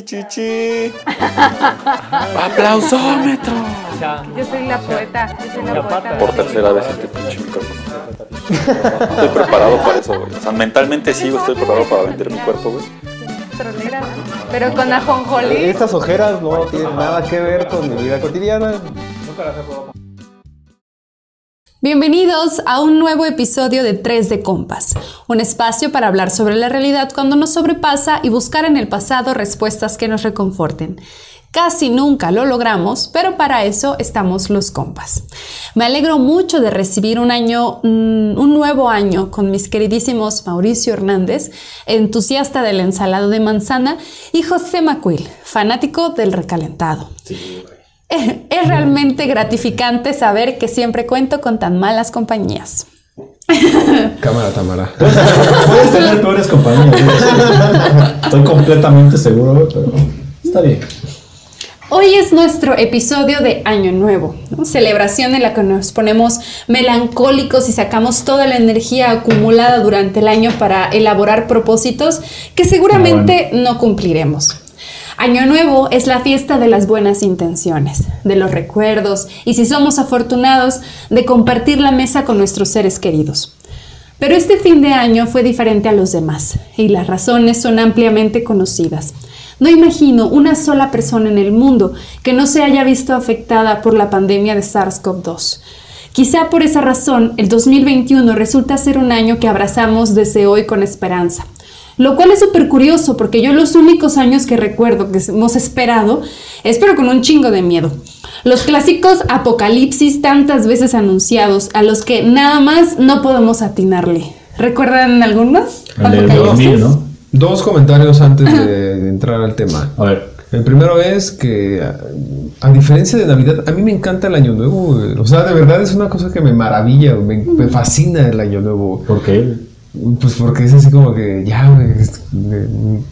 Chichi. ¡Aplausómetro! Yo soy la poeta. Por tercera vez este pinche micrófono. Estoy preparado para eso, güey. O sea, mentalmente sí, estoy preparado para vender mi cuerpo, güey. Tronera, ¿no? Pero con ajonjolí. Estas ojeras no tienen nada que ver con mi vida cotidiana. Nunca las he probado. Bienvenidos a un nuevo episodio de Tres de Compas, un espacio para hablar sobre la realidad cuando nos sobrepasa y buscar en el pasado respuestas que nos reconforten. Casi nunca lo logramos, pero para eso estamos los compas. Me alegro mucho de recibir un nuevo año con mis queridísimos Mauricio Hernández, entusiasta del ensalado de manzana, y José Macuil, fanático del recalentado. Sí. Es realmente gratificante saber que siempre cuento con tan malas compañías. Cámara, Tamara. Puedes tener peores compañías. Estoy completamente seguro, pero está bien. Hoy es nuestro episodio de Año Nuevo, ¿no? Celebración en la que nos ponemos melancólicos y sacamos toda la energía acumulada durante el año para elaborar propósitos que seguramente no cumpliremos. Año Nuevo es la fiesta de las buenas intenciones, de los recuerdos y, si somos afortunados, de compartir la mesa con nuestros seres queridos. Pero este fin de año fue diferente a los demás y las razones son ampliamente conocidas. No imagino una sola persona en el mundo que no se haya visto afectada por la pandemia de SARS-CoV-2. Quizá por esa razón el 2021 resulta ser un año que abrazamos desde hoy con esperanza. Lo cual es súper curioso porque yo los únicos años que recuerdo que hemos esperado, espero con un chingo de miedo. Los clásicos apocalipsis tantas veces anunciados a los que nada más no podemos atinarle. ¿Recuerdan algunos? El de 2000, ¿no? Dos comentarios antes de entrar al tema. A ver. El primero es que, a diferencia de Navidad, a mí me encanta el Año Nuevo, güey. O sea, de verdad es una cosa que me maravilla, me fascina el Año Nuevo. ¿Por qué? Pues porque es así como que ya, güey.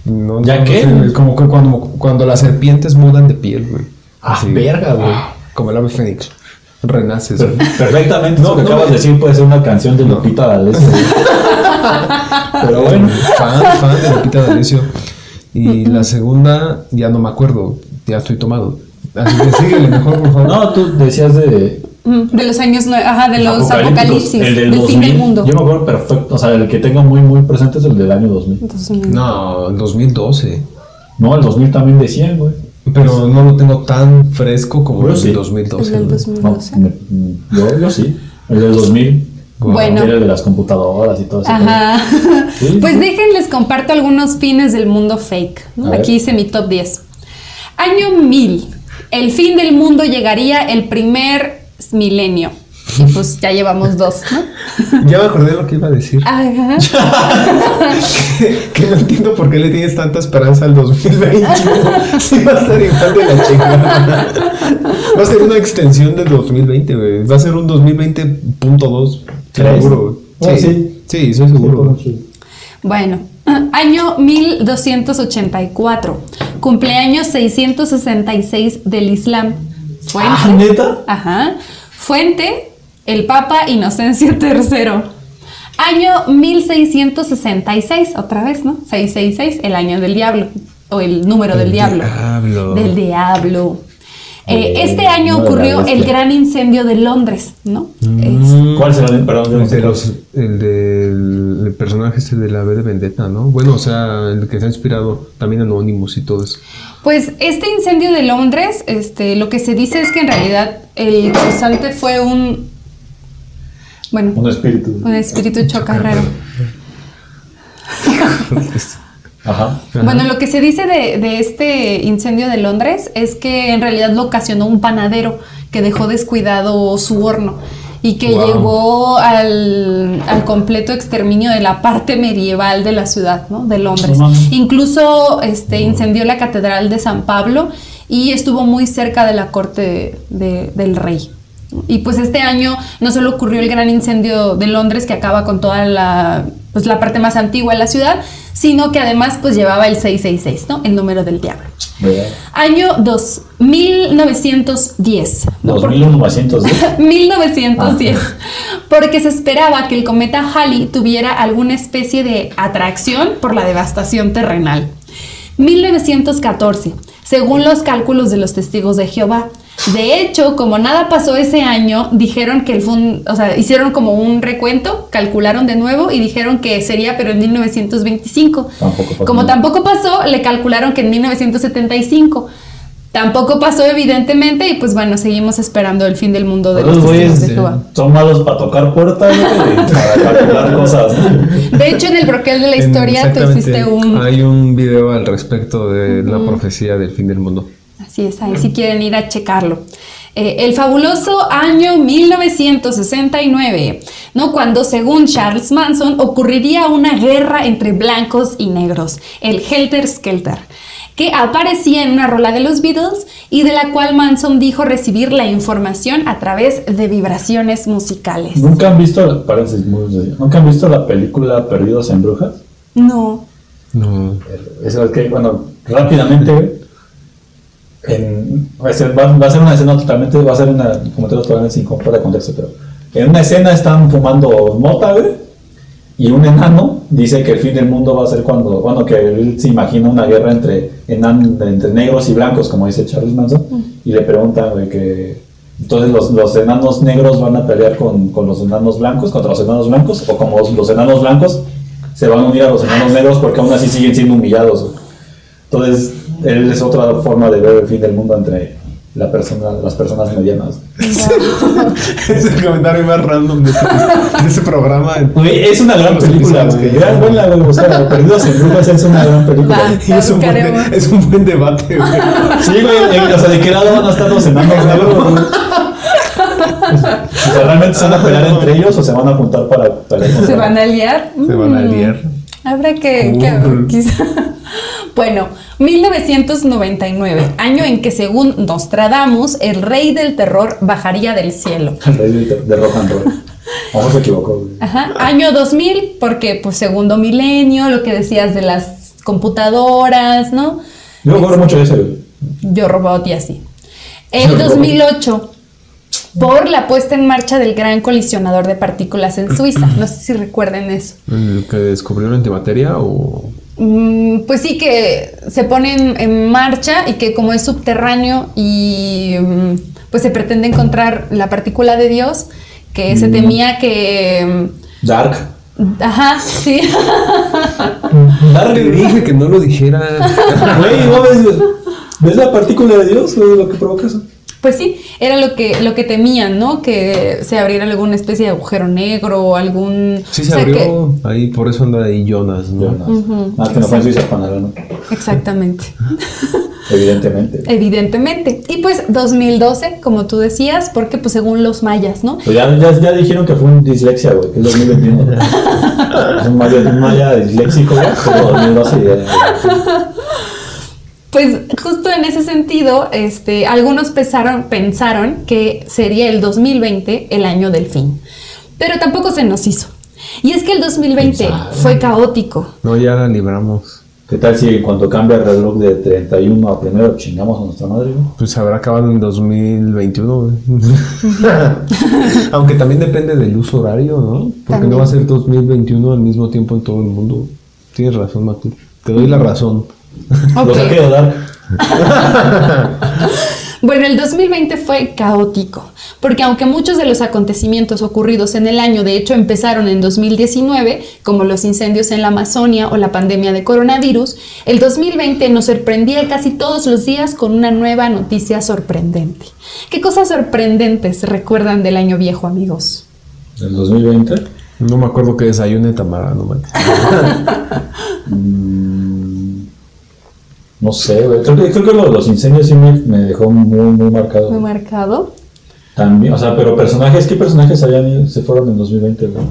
No, ¿Ya qué? No sé, es como que cuando las serpientes mudan de piel, güey. Ah, Así, verga, güey. Como el ave fénix. Renaces. Perfectamente. Lo que acabas de decir puede ser una canción de Lupita D'Alessio. Pero bueno. Fan de Lupita D'Alessio. Y la segunda, ya no me acuerdo. Ya estoy tomado. Así que síguele mejor, por favor. No, tú decías de los años, de los apocalipsis, el del 2000, fin del mundo. Yo me acuerdo perfecto, o sea, el que tengo muy, muy presente es el del año 2000. No, el 2012. No, el 2000 también decían, güey. Pero no lo tengo tan fresco como el sí. del 2012. El del 2012. No, yo sí. El del 2000. Bueno. Era el de las computadoras y todo eso. Ajá. Sí, pues sí. Déjenles comparto algunos pines del mundo fake, ¿no? Aquí hice mi top 10. Año 1000. El fin del mundo llegaría el primer milenio. Y pues ya llevamos dos, ¿no? Ya me acordé de lo que iba a decir. Ajá. que no entiendo por qué le tienes tanta esperanza al 2021. Sí, va a estar igual de la chingada. Va a ser una extensión del 2020, güey. Va a ser un 2020.2. Seguro, güey. Sí, soy seguro. Bueno, año 1284. Cumpleaños 666 del Islam. Fuente. ¿Ah, neta? Ajá. Fuente, el Papa Inocencio III. Año 1666, otra vez, ¿no? 666, el año del diablo, o el número del diablo. Del diablo. Este año ocurrió el gran incendio de Londres, ¿no? ¿Cuál será el perdón? El del personaje este de la V de Vendetta, ¿no? Bueno, o sea, el que se ha inspirado también Anonymous y todo eso. Pues este incendio de Londres, lo que se dice es que en realidad el causante fue un espíritu chocarrero. Ajá. Bueno, lo que se dice de este incendio de Londres es que en realidad lo ocasionó un panadero que dejó descuidado su horno y que llevó al completo exterminio de la parte medieval de la ciudad, ¿no? De Londres. Incluso incendió la catedral de San Pablo y estuvo muy cerca de la corte del rey. Y pues este año no solo ocurrió el gran incendio de Londres que acaba con toda la parte más antigua de la ciudad, sino que además pues llevaba el 666, ¿no? El número del diablo. Bien. Año 1910. 1910. 1910. Porque se esperaba que el cometa Halley tuviera alguna especie de atracción por la devastación terrenal. 1914, según los cálculos de los testigos de Jehová. De hecho, como nada pasó ese año, dijeron que hicieron como un recuento, calcularon de nuevo y dijeron que sería, pero en 1925. Como tampoco pasó, le calcularon que en 1975. Tampoco pasó, evidentemente, y pues bueno, seguimos esperando el fin del mundo de los testigos de Jehová. Son malos para tocar puertas, para calcular cosas. De hecho, en el broquel de la historia tú hiciste hay un video al respecto de la profecía del fin del mundo. Así es, ahí si quieren ir a checarlo. El fabuloso año 1969, ¿no? Cuando según Charles Manson ocurriría una guerra entre blancos y negros, el Helter Skelter, que aparecía en una rola de los Beatles y de la cual Manson dijo recibir la información a través de vibraciones musicales. ¿Nunca han visto la película Perdidos en Brujas? No. Es que, bueno, rápidamente va a ser una escena totalmente, como te lo estoy sin fuera de contexto, pero en una escena están fumando mota, güey, y un enano dice que el fin del mundo va a ser que él se imagina una guerra entre negros y blancos, como dice Charles Manson, y le preguntan, güey, que entonces los enanos negros van a pelear con los enanos blancos, contra los enanos blancos, o como los enanos blancos se van a unir a los enanos negros porque aún así siguen siendo humillados, güey. Entonces, él es otra forma de ver el fin del mundo entre las personas medianas. Es el comentario más random de ese programa. Güey, es una gran película, güey. Gran buena, güey. O sea, Perdidos en Brujas es una gran película. Y es un buen debate, güey. Sí, güey. O sea, ¿de qué lado van a estar los enanos negros, güey? O sea, ¿realmente se van a pelear entre ellos o se van a juntar para pelear? ¿Se van a liar? Se van a liar. Habrá que quizá. Bueno, 1999, año en que según Nostradamus, el rey del terror bajaría del cielo. El rey de rock and roll. Vamos, se equivocó, güey. Ajá, año 2000, porque pues segundo milenio, lo que decías de las computadoras, ¿no? Yo me acuerdo mucho de ese, güey. Yo robot y así. El 2008, por la puesta en marcha del gran colisionador de partículas en Suiza. No sé si recuerden eso. ¿El que descubrió la antimateria o...? Pues sí, que se pone en marcha y que como es subterráneo y pues se pretende encontrar la partícula de Dios, que se temía que... Dark. Ajá, sí. Dark. Le dije que no lo dijera. Güey, ¿ves la partícula de Dios? Lo que provoca eso. Pues sí, era lo que temían, ¿no? Que se abriera alguna especie de agujero negro o algún... Sí, se abrió ahí, por eso anda ahí Jonas, ¿no? Que no fue en Suiza para nada, ¿no? Exactamente. Evidentemente. Y pues 2012, como tú decías, porque pues según los mayas, ¿no? Pues ya dijeron que fue un dislexia, güey, que es 2021. Es un maya disléxico, güey, pero 2012 ya... Pues justo en ese sentido, algunos pensaron que sería el 2020 el año del fin, pero tampoco se nos hizo. Y es que el 2020 fue caótico. No, ya la libramos. ¿Qué tal si cuando cambia el reloj de 31 a primero chingamos a nuestra madre, güey? Pues se habrá acabado en 2021, güey. Aunque también depende del uso horario, ¿no? Porque también no va a ser 2021 al mismo tiempo en todo el mundo. Tienes razón, Matu. Te doy la razón. Okay. Los ha querido dar. Bueno, el 2020 fue caótico, porque aunque muchos de los acontecimientos ocurridos en el año de hecho empezaron en 2019, como los incendios en la Amazonia o la pandemia de coronavirus, el 2020 nos sorprendía casi todos los días con una nueva noticia sorprendente. ¿Qué cosas sorprendentes recuerdan del año viejo, amigos? ¿Del 2020? No me acuerdo que desayune Tamara, no manches. No sé, güey. Creo que lo de los incendios sí me dejó muy marcado. ¿Muy marcado? También, o sea, pero ¿qué personajes se fueron en 2020, güey?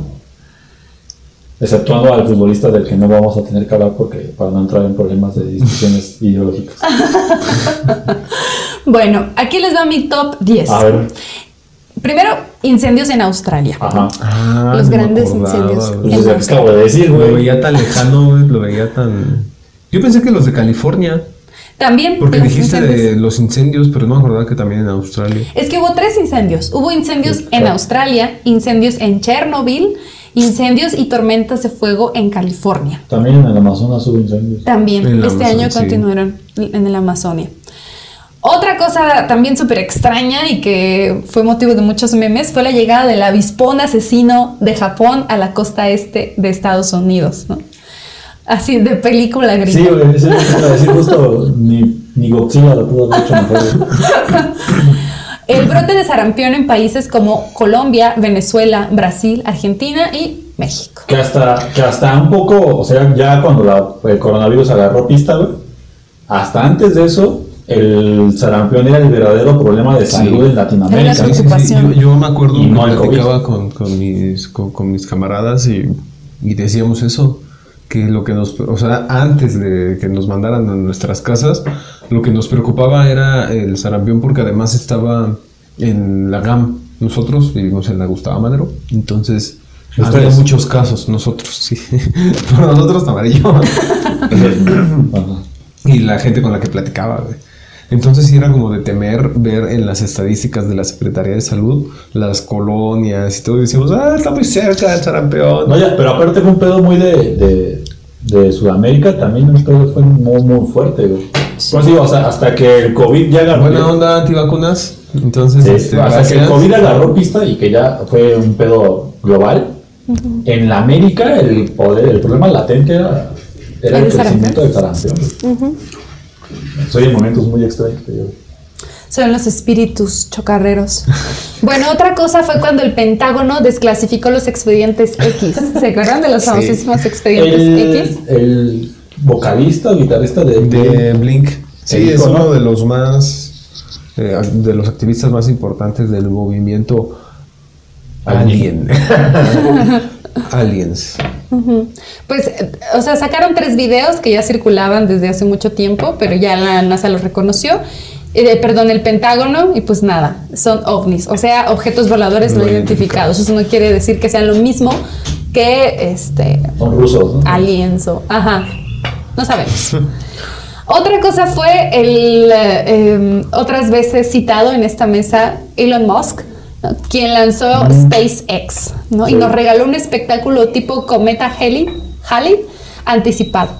Exceptuando al futbolista del que no vamos a tener que hablar para no entrar en problemas de discusiones ideológicas. Bueno, aquí les va mi top 10. A ver. Primero, incendios en Australia. Ajá. Los grandes incendios. Pues ya acabo de decir, güey. Lo veía tan lejano, güey. Lo veía tan... Yo pensé que los de California. También. Porque dijiste de los incendios, pero no me acordaba que también en Australia. Es que hubo 3 incendios. Hubo incendios en Australia, incendios en Chernobyl incendios y tormentas de fuego en California. También en el Amazonas hubo incendios. También, En el este Amazonas, año sí. continuaron en la Amazonia. Otra cosa también súper extraña y que fue motivo de muchos memes fue la llegada del avispón asesino de Japón a la costa este de Estados Unidos, ¿no? Así de película gringa. Sí, güey, eso es lo que iba a decir justo. Ni Godzilla lo pudo haber hecho mejor. El brote de sarampión en países como Colombia, Venezuela, Brasil, Argentina y México. Que hasta un poco, o sea, ya cuando el coronavirus agarró pista, güey, hasta antes de eso, el sarampión era el verdadero problema de salud en Latinoamérica. Era la preocupación. Yo me acuerdo Y que no el platicaba con mis camaradas y decíamos eso, que lo que nos, o sea, antes de que nos mandaran a nuestras casas, lo que nos preocupaba era el sarampión porque además estaba en la GAM. Nosotros vivimos en la Gustavo Madero, entonces había ¿Ustedes? muchos casos, nosotros, sí. Por nosotros amarillo. Ajá. Y la gente con la que platicaba, güey. Entonces sí era como de temer ver en las estadísticas de la Secretaría de Salud las colonias y todo. Y decíamos, está muy cerca del sarampión. No, ya, pero aparte fue un pedo muy de Sudamérica, también un pedo fue muy fuerte, güey. Pues digo, o sea, hasta que el COVID ya agarró. Buena onda antivacunas. Entonces, Sí, hasta que el COVID agarró pista y que ya fue un pedo global. En la América el problema latente era el crecimiento del sarampión. Soy en momentos muy extraños. Son los espíritus chocarreros. Bueno, otra cosa fue cuando el Pentágono desclasificó los expedientes X. ¿Se acuerdan de los famosísimos expedientes X? El vocalista o guitarrista de Blink. Sí, El es icono. uno de los más, de los activistas más importantes del movimiento Alien. Aliens. Pues, o sea, sacaron 3 videos que ya circulaban desde hace mucho tiempo, pero ya la NASA los reconoció. El Pentágono, y pues nada, son ovnis, o sea, objetos voladores no identificados. Eso no quiere decir que sean lo mismo que Son rusos, ¿no? aliens o... Ajá, no sabemos. Otra cosa fue otras veces citado en esta mesa Elon Musk, ¿no? Quien lanzó SpaceX, ¿no? Sí. Y nos regaló un espectáculo tipo cometa Halley anticipado.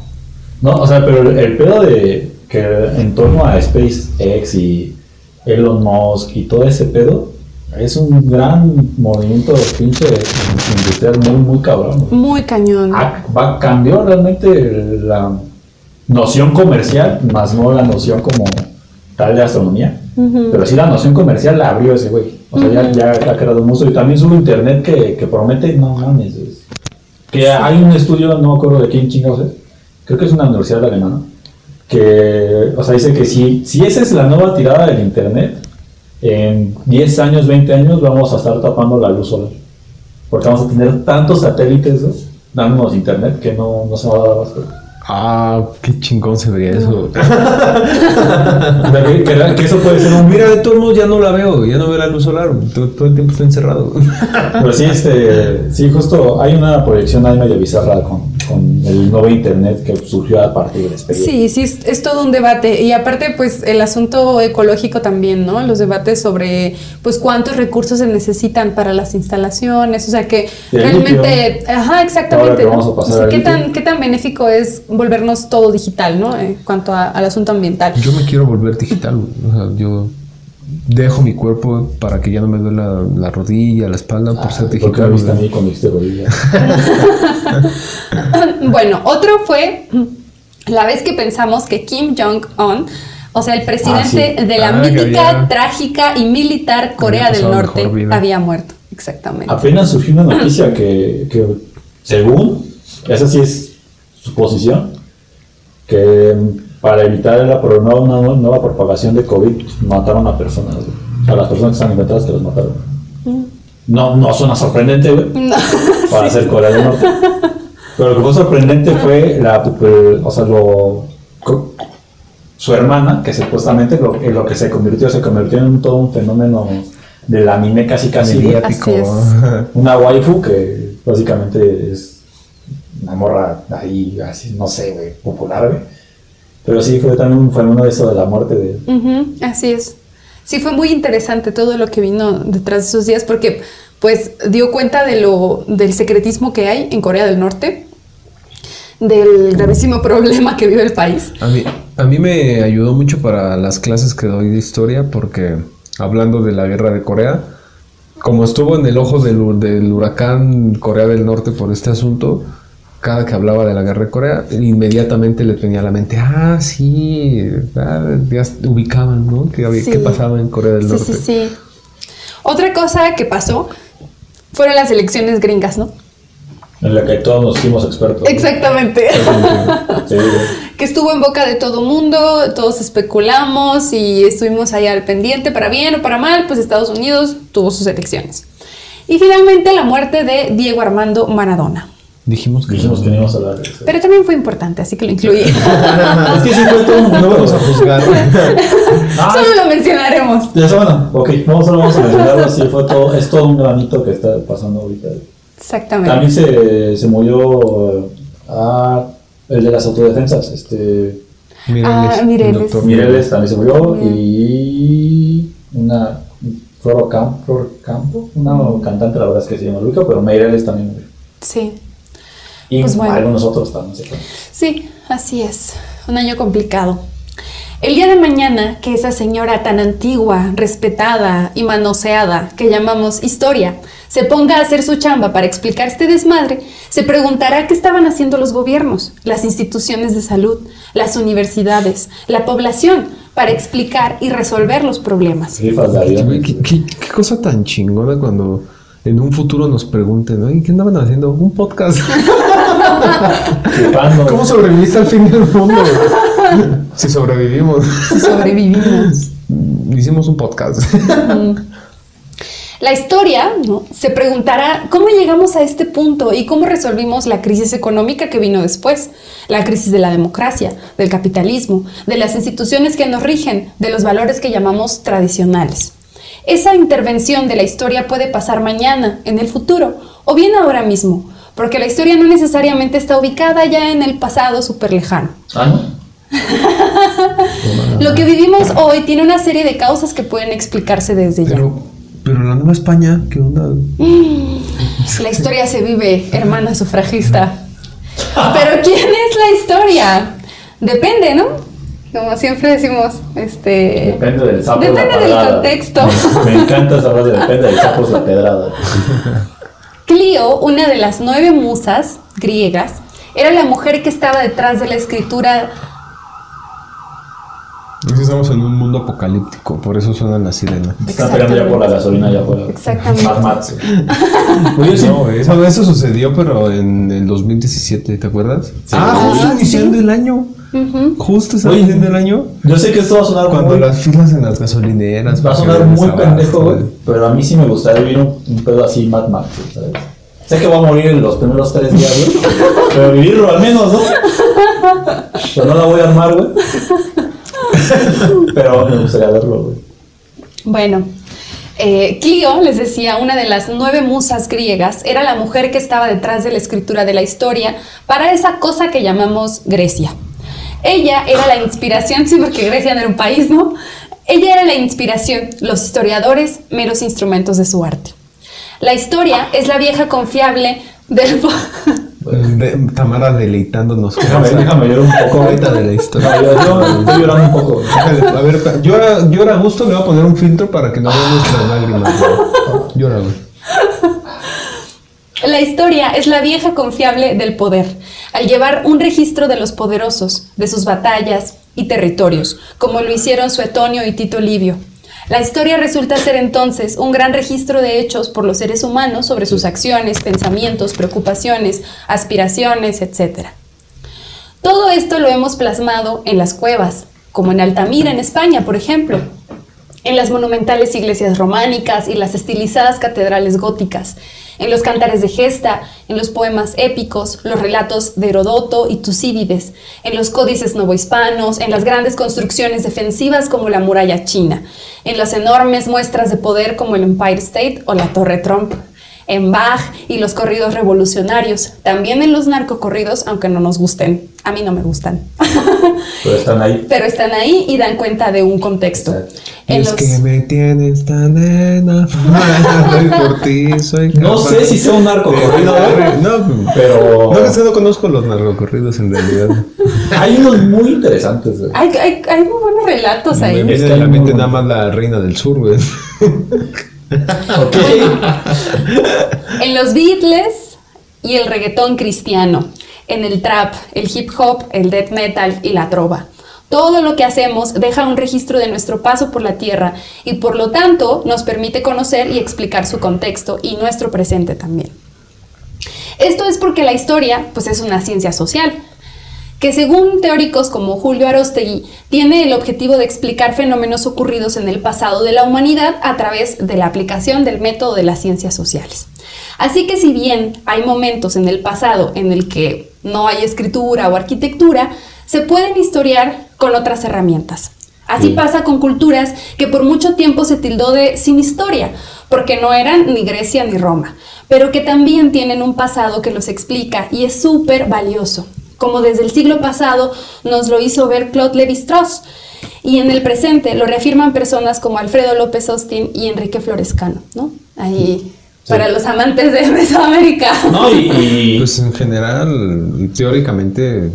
No, o sea, pero el pedo de que en torno a SpaceX y Elon Musk y todo ese pedo es un gran movimiento pinche industrial muy cabrón. Muy cañón. Cambió realmente la noción comercial, más no la noción como tal de astronomía. Pero sí la noción comercial la abrió ese güey. O sea, ya ha creado un uso. Y también sube internet que promete, no mames. Que hay un estudio, no me acuerdo de quién chingados es, creo que es una universidad alemana, que, o sea, dice que si esa es la nueva tirada del internet, en 10 años, 20 años vamos a estar tapando la luz solar. Porque vamos a tener tantos satélites, ¿no?, dándonos internet que no se va a dar abasto. Qué chingón se vería eso. Que eso puede ser un... Mira, de todos modos ya no la veo, ya no veo la luz solar. Todo el tiempo está encerrado. Pero sí, sí, justo hay una proyección ahí medio bizarra con el nuevo internet que surgió a partir del experimento. Sí, es todo un debate. Y aparte, pues, el asunto ecológico también, ¿no? Los debates sobre, pues, cuántos recursos se necesitan para las instalaciones. O sea, que El realmente... litio. Ajá, exactamente, Ahora que ¿no? vamos a O pasar sea, al ¿qué litio. tan benéfico es volvernos todo digital, ¿no? En cuanto al asunto ambiental. Yo me quiero volver digital. O sea, yo dejo mi cuerpo para que ya no me duele la rodilla, la espalda por ser ¿Por qué digital. me viste a mí con mis rodillas? Bueno, otro fue la vez que pensamos que Kim Jong-un, o sea, el presidente sí. de la Que mítica, había- trágica y militar Corea del pasado Norte, mejor vida. había muerto. Exactamente. Apenas surgió una noticia que según, esa sí es suposición, que para evitar una nueva propagación de COVID mataron a personas, güey. A las personas que están infectadas que las mataron. No suena sorprendente, güey, No. para ser Corea del Norte. Pero lo que fue sorprendente fue su hermana, que supuestamente lo que se convirtió en todo un fenómeno del anime casi Mediático. Así es. una waifu que básicamente es una morra ahí, así, no sé, güey, popular, güey. Pero sí, fue también un fenómeno de eso de la muerte de... Ujú, así es. Sí, fue muy interesante todo lo que vino detrás de esos días porque pues dio cuenta del secretismo que hay en Corea del Norte, del gravísimo problema que vive el país. A mí me ayudó mucho para las clases que doy de historia, porque hablando de la guerra de Corea, como estuvo en el ojo del huracán Corea del Norte por este asunto, cada que hablaba de la guerra de Corea, inmediatamente le tenía a la mente, sí, ya ubicaban, ¿no? ¿Qué pasaba en Corea del Norte? Sí. Otra cosa que pasó fueron las elecciones gringas, ¿no? En la que todos nos hicimos expertos. Exactamente. Sí. Que estuvo en boca de todo mundo, todos especulamos y estuvimos ahí al pendiente, para bien o para mal, pues Estados Unidos tuvo sus elecciones. Y finalmente la muerte de Diego Armando Maradona. Dijimos que no íbamos a hablar de eso. Pero también fue importante, así que lo incluí. Es que sí fue todo, no vamos a juzgar. Solo lo mencionaremos. Eso, bueno, ok, solo vamos a mencionarlo, sí fue todo, es todo un granito que está pasando ahorita. Exactamente. También se murió el de las autodefensas, Mireles. Mireles también se murió, y una Flor Campo, una cantante, la verdad es que sí me ubico, pero Mireles también murió. Sí. Y pues bueno, algunos otros también se fueron. Sí, así es. Un año complicado. El día de mañana, que esa señora tan antigua, respetada y manoseada que llamamos historia, se ponga a hacer su chamba para explicar este desmadre, se preguntará qué estaban haciendo los gobiernos, las instituciones de salud, las universidades, la población, para explicar y resolver los problemas. ¿Qué cosa tan chingona cuando en un futuro nos pregunten, ¿no? ¿Qué andaban haciendo? Un podcast. ¿Cómo sobreviviste al fin del mundo? Si sobrevivimos. Hicimos un podcast. La historia, ¿no?, se preguntará cómo llegamos a este punto y cómo resolvimos la crisis económica que vino después, la crisis de la democracia, del capitalismo, de las instituciones que nos rigen, de los valores que llamamos tradicionales. Esa intervención de la historia puede pasar mañana, en el futuro, o bien ahora mismo, porque la historia no necesariamente está ubicada ya en el pasado súper lejano. ¿No? Lo que vivimos hoy tiene una serie de causas que pueden explicarse desde ya. Pero la Nueva España, ¿qué onda? La historia se vive, hermana sufragista. Pero ¿quién es la historia? Depende, ¿no? Como siempre decimos, depende del sapo. Depende del contexto. Me encanta esa frase, depende del sapo es la pedrada. Clio, una de las 9 musas griegas, era la mujer que estaba detrás de la escritura. Estamos en un mundo apocalíptico, por eso suenan las sirenas. Están pegando ya por la gasolina allá afuera. Exactamente. Mad Max. Oye, sí, no, eso sucedió, pero en el 2017, ¿te acuerdas? Sí. Justo iniciando el año. Justo iniciando el año. Yo sé que esto va a sonar cuando las filas en las gasolineras. Va a sonar muy pendejo, güey. Pero a mí sí me gustaría vivir un pedo así Mad Max, ¿sabes? Sé que voy a morir en los primeros 3 días, güey. Pero vivirlo al menos, ¿no? Pero no la voy a armar, güey. Pero me gustaría verlo, güey. Bueno, Clio, les decía, una de las 9 musas griegas, era la mujer que estaba detrás de la escritura de la historia para esa cosa que llamamos Grecia. Ella era la inspiración, sí, porque Grecia no era un país, ¿no? Ella era la inspiración, los historiadores, meros instrumentos de su arte. La historia es la vieja confiable del... Tamara deleitándonos. Déjame llorar un poco ahorita de la historia. No, yo estoy llorando un poco. A ver, llora a gusto, le voy a poner un filtro para que no vean nuestras lágrimas. Llora, güey. La historia es la vieja confiable del poder, al llevar un registro de los poderosos, de sus batallas y territorios, como lo hicieron Suetonio y Tito Livio. La historia resulta ser entonces un gran registro de hechos por los seres humanos sobre sus acciones, pensamientos, preocupaciones, aspiraciones, etc. Todo esto lo hemos plasmado en las cuevas, como en Altamira, en España, por ejemplo, en las monumentales iglesias románicas y las estilizadas catedrales góticas, en los cantares de gesta, en los poemas épicos, los relatos de Herodoto y Tucídides, en los códices novohispanos, en las grandes construcciones defensivas como la muralla china, en las enormes muestras de poder como el Empire State o la Torre Trump, en Bach y los corridos revolucionarios, también en los narcocorridos, aunque no nos gusten. A mí no me gustan. Pero están ahí. Pero están ahí y dan cuenta de un contexto. Es que me tienes tan nena. Por ti soy No capaz. sé si sea un narcocorrido, No, pero no, que no conozco los narcocorridos en realidad. hay unos muy interesantes, güey. Hay muy buenos relatos Me ahí. viene a la mente nada más la Reina del Sur, güey. Ok. En los Beatles y el reggaetón cristiano, en el trap, el hip hop, el death metal y la trova. Todo lo que hacemos deja un registro de nuestro paso por la tierra y por lo tanto nos permite conocer y explicar su contexto y nuestro presente también. Esto es porque la historia, pues, es una ciencia social, que según teóricos como Julio Aróstegui, tiene el objetivo de explicar fenómenos ocurridos en el pasado de la humanidad a través de la aplicación del método de las ciencias sociales. Así que si bien hay momentos en el pasado en el que no hay escritura o arquitectura, se pueden historiar con otras herramientas. Así pasa con culturas que por mucho tiempo se tildó de sin historia, porque no eran ni Grecia ni Roma, pero que también tienen un pasado que los explica y es súper valioso, como desde el siglo pasado nos lo hizo ver Claude Lévi-Strauss, y en el presente lo reafirman personas como Alfredo López Austin y Enrique Florescano, ¿no? Ahí, para los amantes de Mesoamérica. No, y Pues en general, teóricamente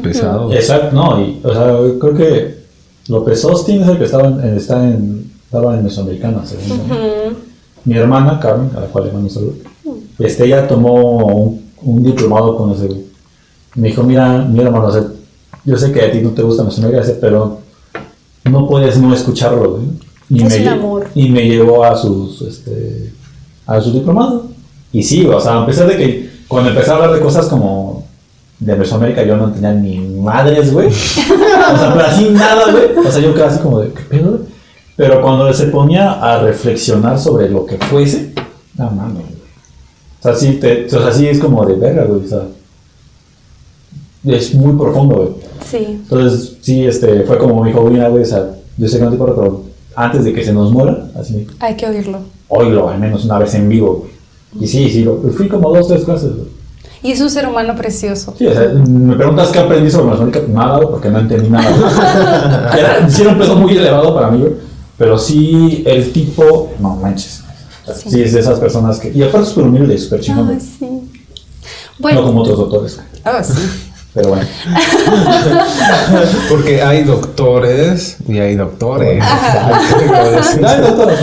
pesado. exacto, no, y, o sea, creo que López Austin es el que estaba en Mesoamericana, según, ¿no? Mi hermana, Carmen, a la cual le mando un saludo, ella tomó un diplomado con ese güey. Me dijo, mira, hermano, o sea, yo sé que a ti no te gusta Mesoamérica, pero no puedes no escucharlo, güey. Es un amor. Y me llevó a su diplomado. Y sí, o sea, a pesar de que cuando empecé a hablar de cosas como de Mesoamérica, yo no tenía ni madres, güey. O sea, pero así nada, güey. O sea, yo quedé así como de, ¿qué pedo, güey? Pero cuando se ponía a reflexionar sobre lo que fuese, no mames, güey. O sea, sí es como de verga, güey. O sea, es muy profundo, güey. Sí. Entonces, sí, fue como me dijo, mira, güey, o sea, yo sé que no te importa, pero antes de que se nos muera, así me dijo, Hay que oírlo. oílo, al menos una vez en vivo, güey. Y sí, fui como 2, 3 clases, güey. Y es un ser humano precioso. Sí, o sea, me preguntas qué aprendí sobre Mesoamérica, nada, güey, porque no entendí nada. Sí era un peso muy elevado para mí, güey. Pero sí, el tipo, no manches. O sea, sí, es de esas personas que. Y aparte es súper humilde, súper chingón. Ay, güey. sí. Bueno. No como otros doctores. Sí. Pero bueno. Porque hay doctores y hay doctores. No, hay doctores.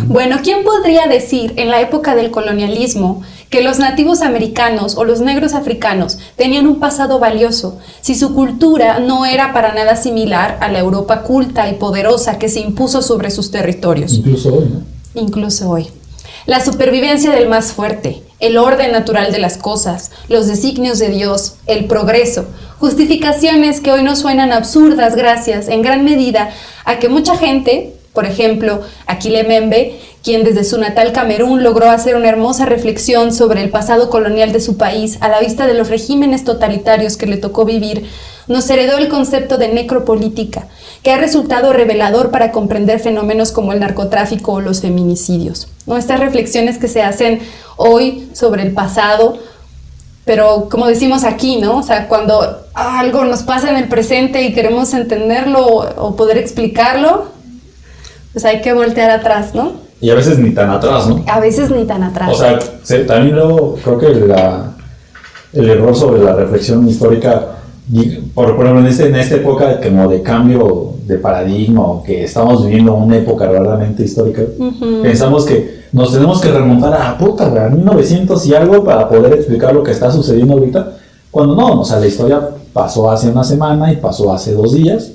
Bueno, ¿quién podría decir en la época del colonialismo que los nativos americanos o los negros africanos tenían un pasado valioso si su cultura no era para nada similar a la Europa culta y poderosa que se impuso sobre sus territorios? Incluso hoy, ¿no? Incluso hoy. La supervivencia del más fuerte, el orden natural de las cosas, los designios de Dios, el progreso, justificaciones que hoy nos suenan absurdas gracias, en gran medida, a que mucha gente, por ejemplo, Akile Membe, quien desde su natal Camerún logró hacer una hermosa reflexión sobre el pasado colonial de su país a la vista de los regímenes totalitarios que le tocó vivir, nos heredó el concepto de necropolítica, que ha resultado revelador para comprender fenómenos como el narcotráfico o los feminicidios. ¿No? Estas reflexiones que se hacen hoy sobre el pasado, pero como decimos aquí, ¿no? O sea, cuando algo nos pasa en el presente y queremos entenderlo o poder explicarlo, pues hay que voltear atrás, ¿no? Y a veces ni tan atrás, ¿no? A veces ni tan atrás. O sea, también luego creo que el error sobre la reflexión histórica, por ejemplo, en esta época como de cambio de paradigma, o que estamos viviendo una época verdaderamente histórica, pensamos que nos tenemos que remontar a 1900 y algo para poder explicar lo que está sucediendo ahorita, cuando no, o sea, la historia pasó hace una semana y pasó hace 2 días,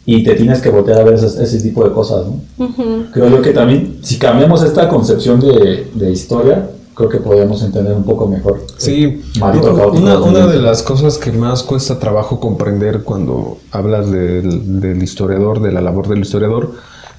y te tienes que voltear a ver ese tipo de cosas, ¿no? Creo yo que también, si cambiamos esta concepción de historia, creo que podemos entender un poco mejor. Sí, una de las cosas que más cuesta trabajo comprender cuando hablas del historiador, de la labor del historiador,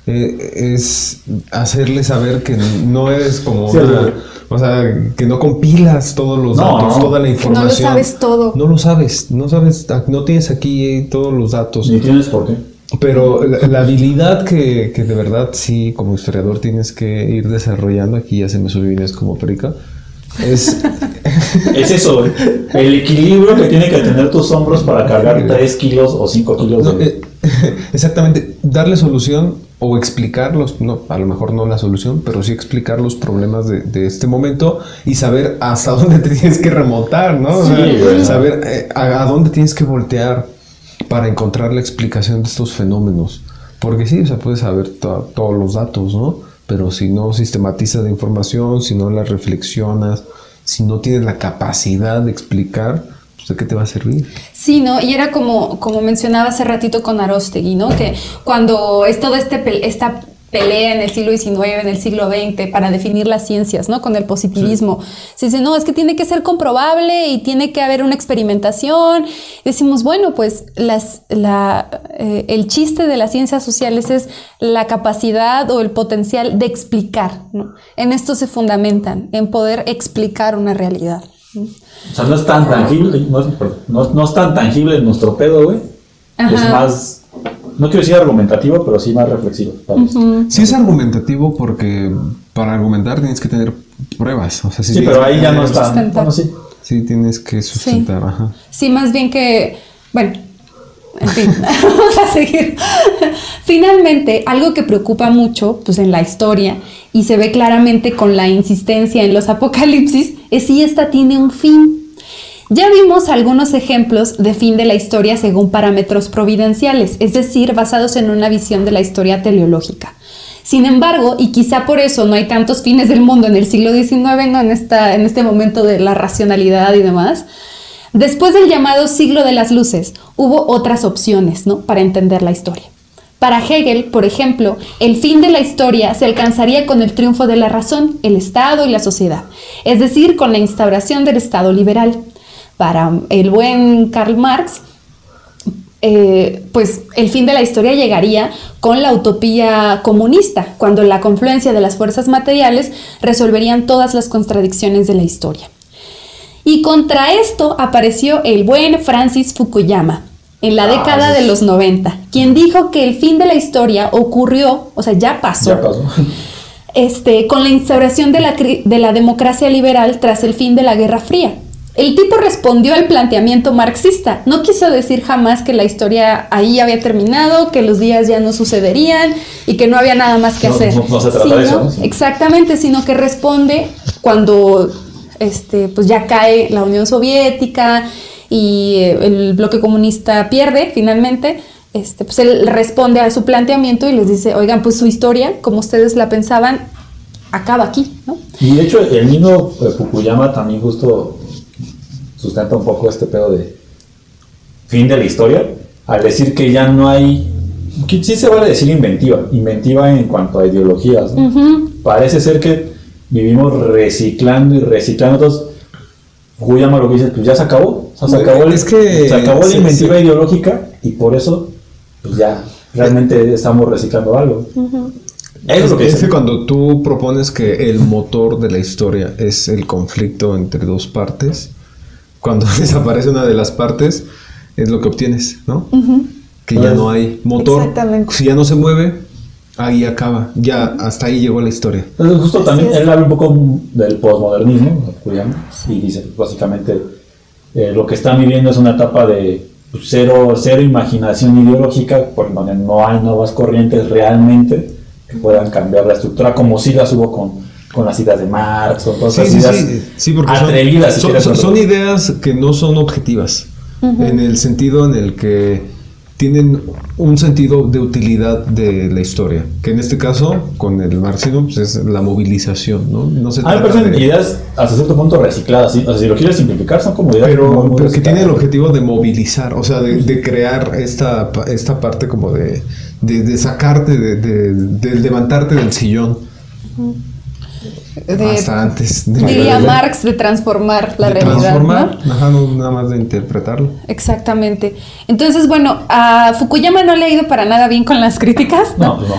es hacerle saber que no eres como o sea, que no compilas todos los datos, toda la información. No lo sabes todo. No lo sabes, no tienes aquí todos los datos. Ni tienes por qué. Pero la habilidad que de verdad sí, como historiador, tienes que ir desarrollando, aquí ya se me subió Inés como perica, es eso, güey. El equilibrio que tiene que tener tus hombros para cargar 3 kilos o 5 kilos no, de... exactamente, darle solución o explicarlos, no, a lo mejor no la solución, pero sí explicar los problemas de este momento y saber hasta dónde te tienes que remontar, ¿no? Sí, saber a dónde tienes que voltear para encontrar la explicación de estos fenómenos. Porque sí, o sea, puedes saber todos los datos, ¿no? Pero si no sistematizas la información, si no la reflexionas, si no tienes la capacidad de explicar, pues ¿de qué te va a servir? Sí, ¿no? Y era como mencionaba hace ratito con Aróstegui, ¿no? Que cuando es toda esta pelea en el siglo XIX, en el siglo XX, para definir las ciencias, ¿no? Con el positivismo. Se dice, no, es que tiene que ser comprobable y tiene que haber una experimentación. Y decimos, bueno, pues el chiste de las ciencias sociales es la capacidad o el potencial de explicar, ¿no? En esto se fundamentan, en poder explicar una realidad, ¿no? O sea, no es tan tangible, no es tan tangible nuestro pedo, güey. Ajá. Es más, no quiero decir argumentativo, pero sí más reflexivo. Sí es argumentativo porque para argumentar tienes que tener pruebas. O sea, sí, pero ahí ya no está. Bueno, sí. Sí, tienes que sustentar. Sí. Ajá. Sí, más bien que, bueno, en fin, vamos a seguir. Finalmente, algo que preocupa mucho, pues en la historia, y se ve claramente con la insistencia en los apocalipsis, es si esta tiene un fin. Ya vimos algunos ejemplos de fin de la historia según parámetros providenciales, es decir, basados en una visión de la historia teleológica. Sin embargo, y quizá por eso no hay tantos fines del mundo en el siglo XIX, ¿no? en este momento de la racionalidad y demás, después del llamado siglo de las luces, hubo otras opciones, ¿no? Para entender la historia. Para Hegel, por ejemplo, el fin de la historia se alcanzaría con el triunfo de la razón, el Estado y la sociedad, es decir, con la instauración del Estado liberal. Para el buen Karl Marx, pues el fin de la historia llegaría con la utopía comunista, cuando la confluencia de las fuerzas materiales resolverían todas las contradicciones de la historia. Y contra esto apareció el buen Francis Fukuyama, en la década de los 90, quien dijo que el fin de la historia ocurrió, o sea, ya pasó. Con la instauración de la democracia liberal tras el fin de la Guerra Fría. El tipo respondió al planteamiento marxista. No quiso decir jamás que la historia ahí había terminado, que los días ya no sucederían y que no había nada más que hacer. No se trata de eso, ¿no? Sí. Exactamente, sino que responde cuando pues ya cae la Unión Soviética y el bloque comunista pierde finalmente. Pues él responde a su planteamiento y les dice, oigan, pues su historia, como ustedes la pensaban, acaba aquí, ¿no? Y de hecho el mismo Fukuyama también justo sustenta un poco este pedo de fin de la historia, al decir que ya no hay, que sí se vale decir inventiva en cuanto a ideologías, ¿no? Uh-huh. Parece ser que vivimos reciclando y reciclando. Entonces Fukuyama lo que dice, pues ya se acabó, o sea, se acabó la inventiva ideológica y por eso pues ya realmente estamos reciclando algo. Uh-huh. Es que cuando tú propones que el motor de la historia es el conflicto entre dos partes, cuando desaparece una de las partes, es lo que obtienes, ¿no? Uh-huh. Que ya no hay motor. Exactamente. Si ya no se mueve, ahí acaba. Ya hasta ahí llegó la historia. Entonces justo así también él habla un poco del posmodernismo, y dice, básicamente, lo que están viviendo es una etapa de cero imaginación ideológica, por donde no hay nuevas corrientes realmente que puedan cambiar la estructura, como si las hubo con las ideas de Marx o todas esas ideas porque atrevidas. Son ideas que no son objetivas, uh-huh, en el sentido en el que tienen un sentido de utilidad de la historia, que en este caso, con el marxismo, pues es la movilización, ¿no? No se trata son ideas hasta cierto punto recicladas, ¿sí? O sea, si lo quieres simplificar, son como ideas pero que tienen el objetivo de movilizar, o sea, de crear esta parte como de sacarte, de levantarte del sillón. Uh-huh. Hasta antes. Diría Marx, de transformar la realidad, ¿no? Ajá, no, nada más de interpretarlo. Exactamente. Entonces, bueno, a Fukuyama no le ha ido para nada bien con las críticas, ¿no? No.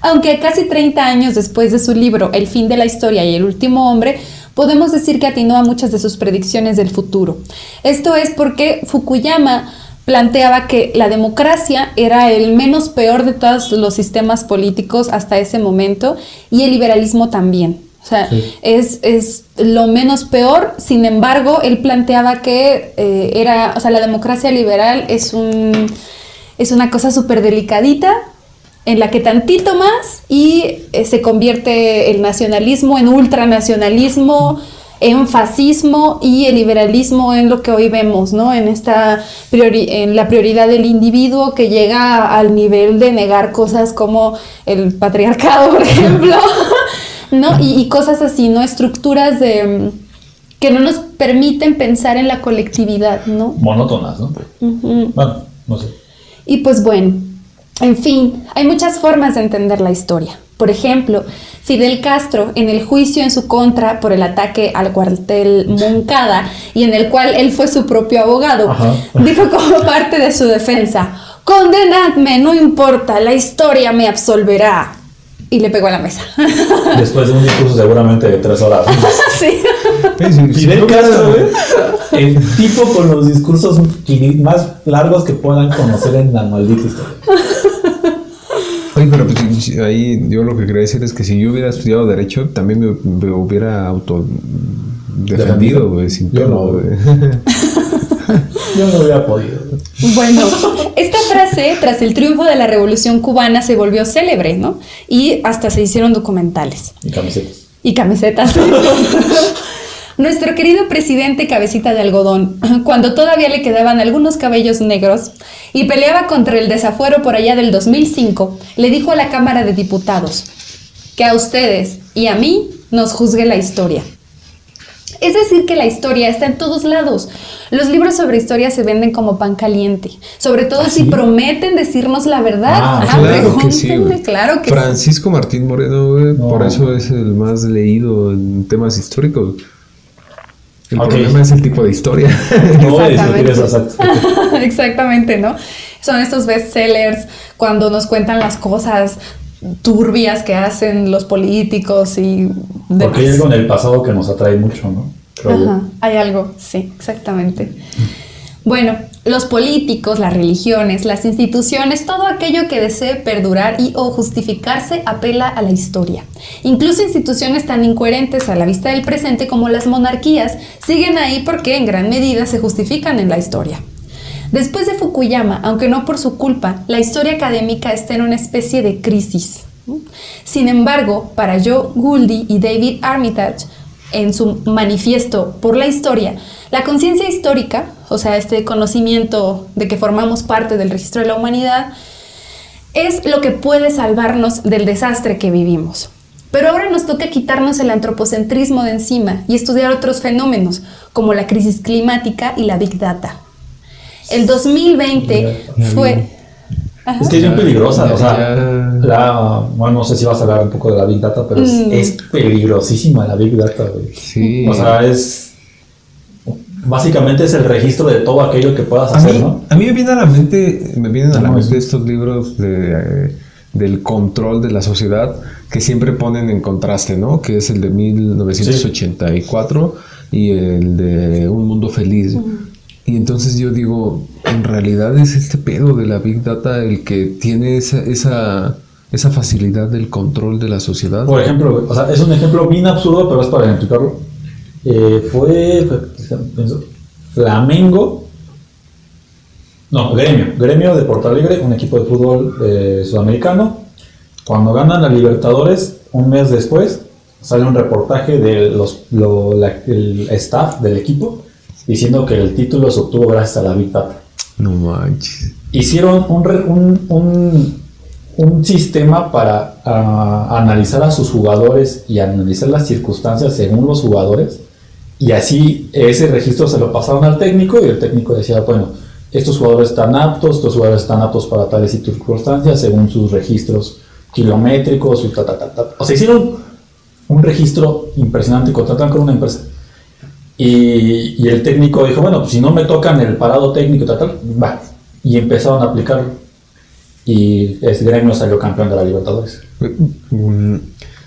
Aunque casi 30 años después de su libro El fin de la historia y el último hombre, podemos decir que atinó a muchas de sus predicciones del futuro. Esto es porque Fukuyama planteaba que la democracia era el menos peor de todos los sistemas políticos hasta ese momento y el liberalismo también. O sea, sí, es lo menos peor. Sin embargo, él planteaba que la democracia liberal es una cosa súper delicadita, en la que tantito más y se convierte el nacionalismo en ultranacionalismo, en fascismo, y el liberalismo en lo que hoy vemos, ¿no? En la prioridad del individuo, que llega al nivel de negar cosas como el patriarcado, por ejemplo, ¿no? Y cosas así, ¿no? Estructuras que no nos permiten pensar en la colectividad, ¿no? Monótonas, ¿no? Bueno, no sé. Y pues bueno, en fin, hay muchas formas de entender la historia. Por ejemplo, Fidel Castro, en el juicio en su contra por el ataque al cuartel Moncada, y en el cual él fue su propio abogado, dijo como parte de su defensa: condenadme, no importa, la historia me absolverá. Y le pegó a la mesa. Después de un discurso seguramente de 3 horas. Sí. Fidel Castro, el tipo con los discursos más largos que puedan conocer en la maldita historia. Oye, pero pues, ahí yo lo que quería decir es que si yo hubiera estudiado Derecho, también me hubiera autodefendido, güey, sin pelo, güey. Yo no hubiera podido. Bueno, esta frase, tras el triunfo de la Revolución Cubana, se volvió célebre, ¿no? Y hasta se hicieron documentales. Y camisetas. Nuestro querido presidente Cabecita de Algodón, cuando todavía le quedaban algunos cabellos negros y peleaba contra el desafuero por allá del 2005, le dijo a la Cámara de Diputados: que a ustedes y a mí nos juzgue la historia. Es decir, que la historia está en todos lados. Los libros sobre historia se venden como pan caliente, sobre todo si prometen decirnos la verdad. Claro que sí, claro que Francisco Martín Moreno, güey, por eso es el más leído en temas históricos. El problema es el tipo de historia. Exactamente, ¿no? Son estos bestsellers cuando nos cuentan las cosas turbias que hacen los políticos y demás. Porque hay algo en el pasado que nos atrae mucho, ¿no? Hay algo, sí, exactamente. Bueno, los políticos, las religiones, las instituciones, todo aquello que desee perdurar y o justificarse apela a la historia. Incluso instituciones tan incoherentes a la vista del presente como las monarquías siguen ahí porque en gran medida se justifican en la historia. Después de Fukuyama, aunque no por su culpa, la historia académica está en una especie de crisis. Sin embargo, para Joe Gouldy y David Armitage, en su manifiesto por la historia, la conciencia histórica, o sea, este conocimiento de que formamos parte del registro de la humanidad, es lo que puede salvarnos del desastre que vivimos. Pero ahora nos toca quitarnos el antropocentrismo de encima y estudiar otros fenómenos, como la crisis climática y la Big Data. El 2020 fue... Es que es bien peligrosa, o sea, bueno, no sé si vas a hablar un poco de la Big Data, pero es peligrosísima la Big Data, güey. Sí. O sea, básicamente es el registro de todo aquello que puedas hacer, ¿no? A mí me vienen a la mente estos libros del control de la sociedad que siempre ponen en contraste, ¿no? Que es el de 1984 y el de Un Mundo Feliz. Y entonces yo digo, en realidad es este pedo de la Big Data el que tiene esa facilidad del control de la sociedad. Por ejemplo, o sea, es un ejemplo bien absurdo, pero es para explicarlo. Gremio de Porto Alegre, un equipo de fútbol sudamericano. Cuando ganan la Libertadores, un mes después, sale un reportaje del staff del equipo diciendo que el título se obtuvo gracias a la Big Data. No manches. Hicieron un sistema para analizar a sus jugadores y analizar las circunstancias según los jugadores, y así ese registro se lo pasaron al técnico y el técnico decía, bueno, estos jugadores están aptos para tales circunstancias según sus registros kilométricos, O sea, hicieron un registro impresionante, contratan con una empresa. Y el técnico dijo, bueno, pues si no me tocan el parado técnico, va. Y empezaron a aplicarlo. Y el Gremio salió campeón de la Libertadores.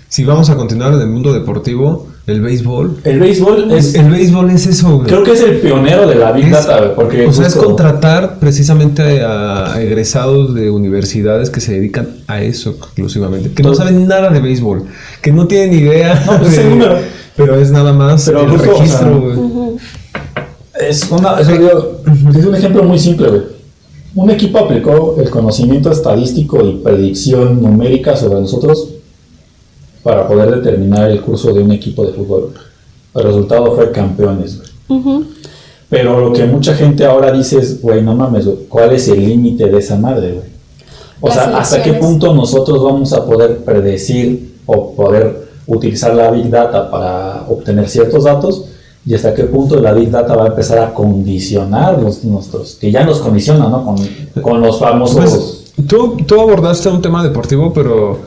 Si vamos a continuar en el mundo deportivo, El béisbol. El béisbol es eso, güey. Creo que es el pionero de la Big Data, güey, porque o sea, es justo- contratar precisamente a egresados de universidades que se dedican a eso exclusivamente, que no saben nada de béisbol, que no tienen idea No, pues, de- el número. pero es nada más Pero el justo, registro, o sea, güey. es un ejemplo muy simple, güey. Un equipo aplicó el conocimiento estadístico y predicción numérica sobre nosotros para poder determinar el curso de un equipo de fútbol. El resultado fue campeones, güey. Pero lo que mucha gente ahora dice es, güey, no mames, güey, ¿cuál es el límite de esa madre, güey? O Las sea, ¿hasta qué elecciones. punto nosotros vamos a poder predecir o poder utilizar la Big Data para obtener ciertos datos? Y hasta qué punto la Big Data va a empezar a condicionar nuestros, que ya nos condiciona, ¿no? Con los famosos... Pues, tú abordaste un tema deportivo, pero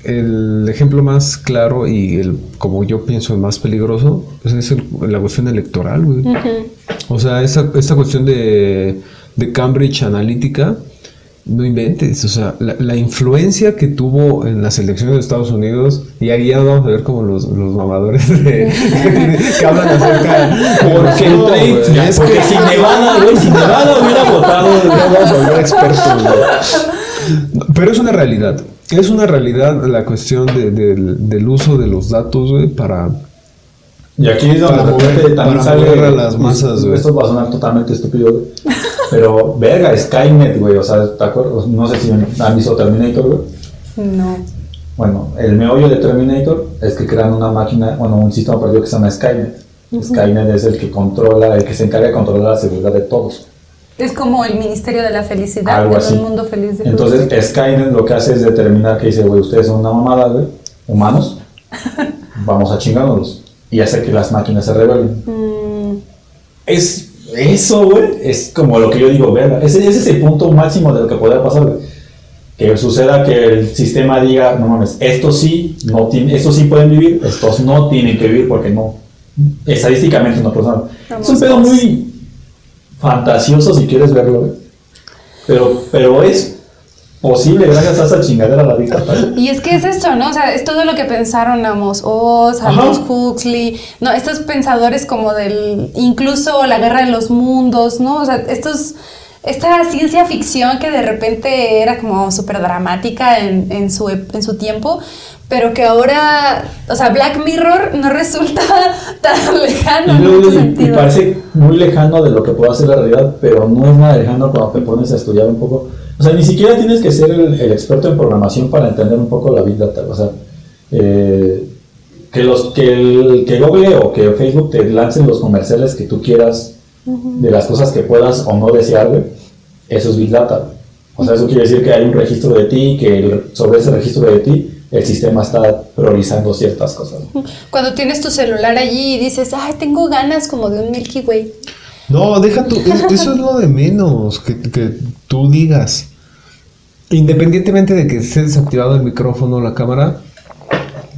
el ejemplo más claro y como yo pienso, el más peligroso pues es la cuestión electoral, güey. O sea, esta cuestión de Cambridge Analytica, no inventes, o sea, la influencia que tuvo en las elecciones de Estados Unidos, y ahí ya vamos a ver como los mamadores que hablan acerca Porque no, el güey, trade, es porque que- si Nevada, güey, si Nevada hubiera votado, ya vamos a volver expertos, güey. Pero es una realidad. Es una realidad la cuestión del uso de los datos, güey, para... y aquí es donde Para también para sale mover a las masas, güey. Esto va a sonar totalmente estúpido, güey. Pero, verga, Skynet, güey, o sea, ¿te acuerdas? No sé si han visto Terminator, güey. No. Bueno, el meollo de Terminator es que crean una máquina, bueno, un sistema operativo que se llama Skynet. Skynet es el que se encarga de controlar la seguridad de todos. Es como el Ministerio de la Felicidad Algo en así. un mundo feliz de Entonces, Skynet lo que hace es determinar que dice, güey, ustedes son una mamada, güey, humanos, vamos a chingárnoslos y hacer que las máquinas se rebelen. Es eso, güey, es como lo que yo digo, verga, ese es el punto máximo de lo que podría pasar, güey. Que suceda que el sistema diga, no mames, estos sí pueden vivir, estos no tienen que vivir porque no, estadísticamente no pasan. Es un pedo muy fantasioso si quieres verlo, güey. Pero es posible gracias a esa chingadera la Big Data. Y es que es esto, ¿no? O sea, es todo lo que pensaron Amos Oz, Aldous Huxley, ¿no? Estos pensadores como incluso la guerra de los mundos, ¿no? O sea, esta ciencia ficción que de repente era como súper dramática en su tiempo, pero que ahora, o sea, Black Mirror no resulta tan lejano en muchos Y sentidos. parece muy lejano de lo que puede hacer la realidad, pero no es nada lejano cuando te pones a estudiar un poco. O sea, ni siquiera tienes que ser el experto en programación para entender un poco la Big Data. O sea, que Google o que Facebook te lancen los comerciales que tú quieras de las cosas que puedas o no desear, güey, eso es Big Data. O sea, eso quiere decir que hay un registro de ti, que sobre ese registro de ti el sistema está priorizando ciertas cosas. Cuando tienes tu celular allí y dices, ay, tengo ganas como de un Milky Way. No, deja tú, eso es lo de menos, que tú digas. Independientemente de que esté desactivado el micrófono o la cámara,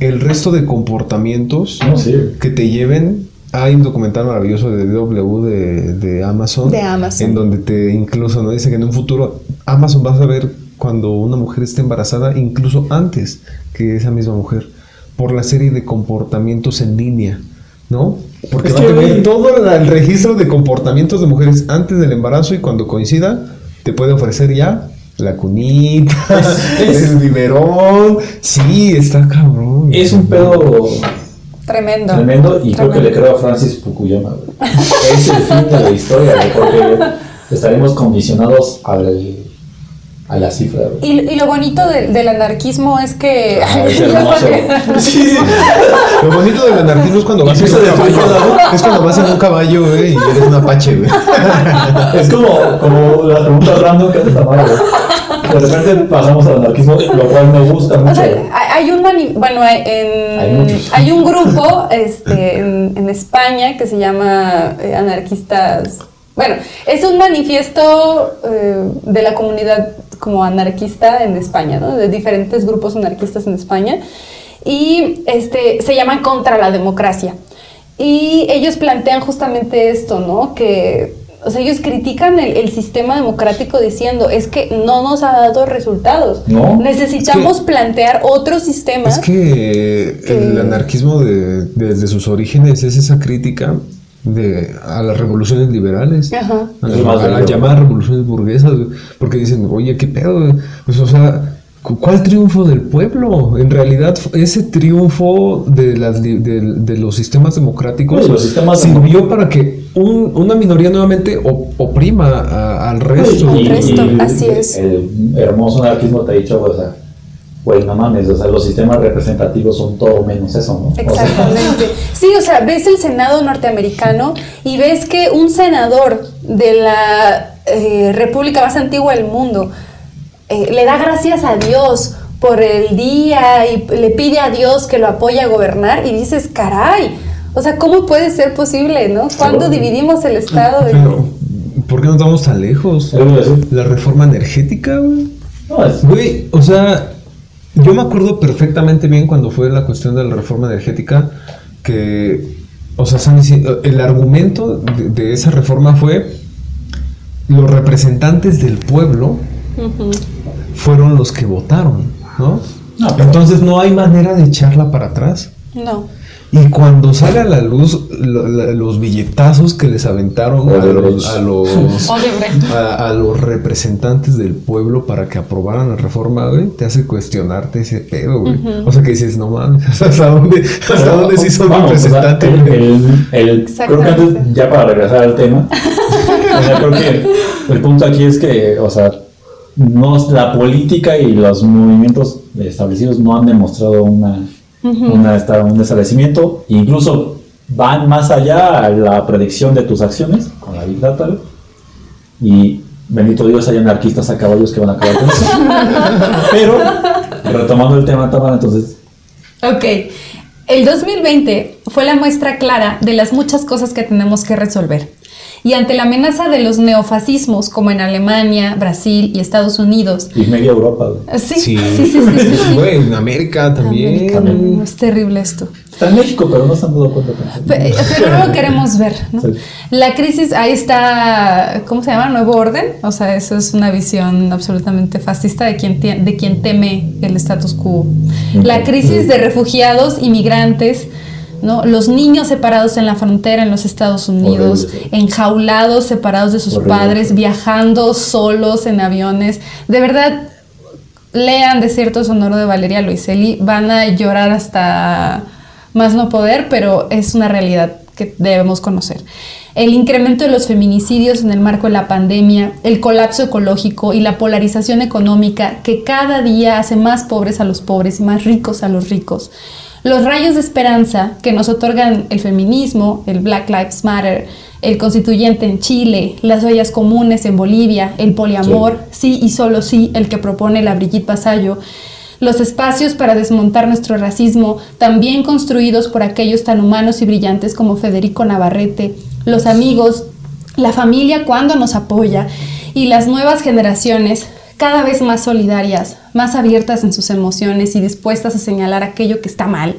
el resto de comportamientos No, sí. que te lleven. Hay un documental maravilloso de DW de Amazon. De Amazon. En donde te incluso, ¿no? Dice que en un futuro Amazon va a saber cuando una mujer esté embarazada, incluso antes que esa misma mujer, por la serie de comportamientos en línea, ¿no? Porque Es va a que, tener güey, todo el registro de comportamientos de mujeres antes del embarazo y cuando coincida, te puede ofrecer ya la cunita, el biberón. Sí, está cabrón. Es un pedo Tremendo. tremendo y creo que le creo a Francis Fukuyama, güey. Es el fin de la historia, güey, porque estaremos condicionados a la cifra, güey. Y lo bonito del anarquismo es que... Es hermoso. Sí. Lo bonito del anarquismo es cuando vas en un Empieza de caballo. fútbol, Es cuando vas en un caballo, güey, y eres un apache, güey. Es como las preguntas random que hace Tamara, güey. De repente pasamos al anarquismo, lo cual me gusta O mucho. sea, güey. hay muchos. hay un grupo en España que se llama Anarquistas. Bueno, es un manifiesto de la comunidad como anarquista en España, ¿no? De diferentes grupos anarquistas en España. Y se llaman Contra la Democracia. Y ellos plantean justamente esto, ¿no? Que o sea, ellos critican el sistema democrático diciendo, es que no nos ha dado resultados. No. Necesitamos plantear otro sistema. Es que el anarquismo desde sus orígenes es esa crítica a las revoluciones liberales, Ajá. a las llamadas revoluciones burguesas, porque dicen, oye, ¿qué pedo? Pues, o sea, ¿cuál triunfo del pueblo? En realidad, ese triunfo de los sistemas democráticos sirvió para que una minoría nuevamente oprima al resto. Al resto, así es. El hermoso anarquismo te ha dicho, o sea, güey, no mames, o sea, los sistemas representativos son todo menos eso, ¿no? Exactamente. Sí, o sea, ves el Senado norteamericano y ves que un senador de la república más antigua del mundo le da gracias a Dios por el día y le pide a Dios que lo apoye a gobernar y dices, caray, o sea, ¿cómo puede ser posible, no? ¿Cuándo dividimos el Estado? Pero, ¿por qué no estamos tan lejos? La reforma energética, güey. Güey, o sea, yo me acuerdo perfectamente bien cuando fue la cuestión de la reforma energética que, o sea, el argumento de esa reforma fue los representantes del pueblo fueron los que votaron, ¿no? Entonces no hay manera de echarla para atrás. No. Y cuando sale a la luz los billetazos que les aventaron a los representantes del pueblo para que aprobaran la reforma, güey, te hace cuestionarte ese pedo, güey. O sea que dices, no mames, ¿hasta dónde sí son representantes? Creo que antes, ya para regresar al tema, o sea, creo que el punto aquí es que, o sea, la política y los movimientos establecidos no han demostrado un establecimiento, incluso van más allá a la predicción de tus acciones con la Big Data, y bendito Dios hay anarquistas a caballos que van a acabar con eso. Pero retomando el tema, Tamara, entonces ok, el 2020 fue la muestra clara de las muchas cosas que tenemos que resolver. Y ante la amenaza de los neofascismos, como en Alemania, Brasil y Estados Unidos. Y media Europa. Sí. Güey, en América también. No, es terrible esto. Está en México, pero no se han dado cuenta. Pero no lo queremos ver, ¿no? Sí. La crisis, ahí está, ¿cómo se llama? Nuevo orden. O sea, eso es una visión absolutamente fascista de quien teme el status quo. La crisis de refugiados, inmigrantes, ¿no? Los niños separados en la frontera en los Estados Unidos, enjaulados, separados de sus padres, viajando solos en aviones. De verdad, lean Desierto Sonoro de Valeria Luiselli, van a llorar hasta más no poder, pero es una realidad que debemos conocer. El incremento de los feminicidios en el marco de la pandemia, el colapso ecológico y la polarización económica que cada día hace más pobres a los pobres y más ricos a los ricos. Los rayos de esperanza que nos otorgan el feminismo, el Black Lives Matter, el constituyente en Chile, las ollas comunes en Bolivia, el poliamor, sí y solo sí, el que propone la Brigitte Vasallo, los espacios para desmontar nuestro racismo, también construidos por aquellos tan humanos y brillantes como Federico Navarrete, los amigos, la familia cuando nos apoya y las nuevas generaciones cada vez más solidarias, más abiertas en sus emociones y dispuestas a señalar aquello que está mal,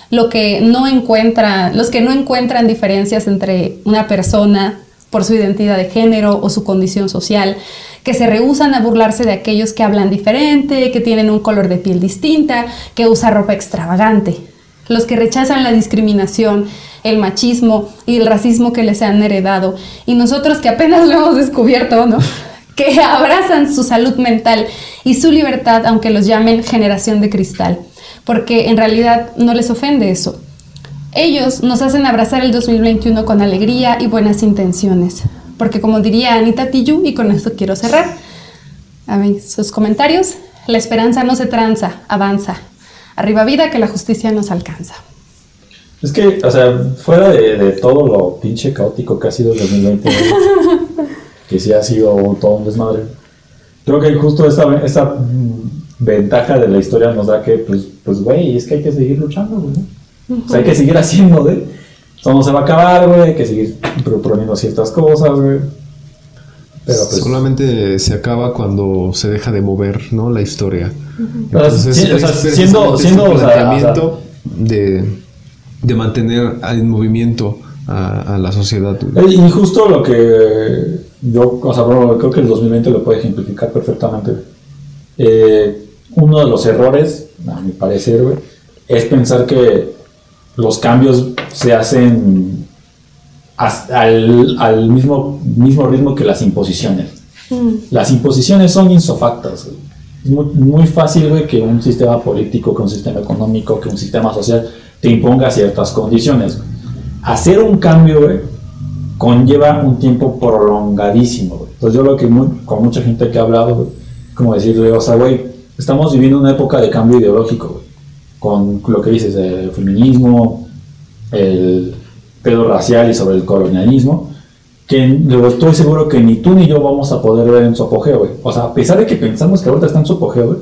los que no encuentran diferencias entre una persona por su identidad de género o su condición social, que se rehúsan a burlarse de aquellos que hablan diferente, que tienen un color de piel distinta, que usan ropa extravagante, los que rechazan la discriminación, el machismo y el racismo que les han heredado, y nosotros que apenas lo hemos descubierto, ¿no? Que abrazan su salud mental y su libertad, aunque los llamen generación de cristal, porque en realidad no les ofende eso. Ellos nos hacen abrazar el 2021 con alegría y buenas intenciones, porque como diría Anita Tijoux, y con esto quiero cerrar, a ver sus comentarios, la esperanza no se tranza, avanza. Arriba vida, que la justicia nos alcanza. Es que, o sea, fuera de todo lo pinche caótico que ha sido el 2020, que sí ha sido todo un desmadre, creo que justo esta ventaja de la historia nos da que, pues güey, es que hay que seguir luchando, güey, ¿no? O sea, hay que seguir haciendo, güey. Eso no se va a acabar, güey, hay que seguir proponiendo ciertas cosas, güey. Pero pues solamente se acaba cuando se deja de mover, ¿no? La historia. Entonces, sí, o sea, siendo planteamiento de mantener en movimiento a la sociedad. Y justo lo que yo, o sea, bro, creo que el 2020 lo puede ejemplificar perfectamente. Uno de los errores, a mi parecer, güey, es pensar que los cambios se hacen al mismo ritmo que las imposiciones. Las imposiciones son insofactas, güey. Es muy fácil, güey, que un sistema político, que un sistema económico, que un sistema social te imponga ciertas condiciones, güey. Hacer un cambio, güey, conlleva un tiempo prolongadísimo, güey. Entonces yo lo que con mucha gente que ha hablado, güey, como decirle, o sea, güey, estamos viviendo una época de cambio ideológico, güey, con lo que dices, el feminismo, el pedo racial y sobre el colonialismo, que luego estoy seguro que ni tú ni yo vamos a poder ver en su apogeo, güey. O sea, a pesar de que pensamos que ahorita está en su apogeo, güey,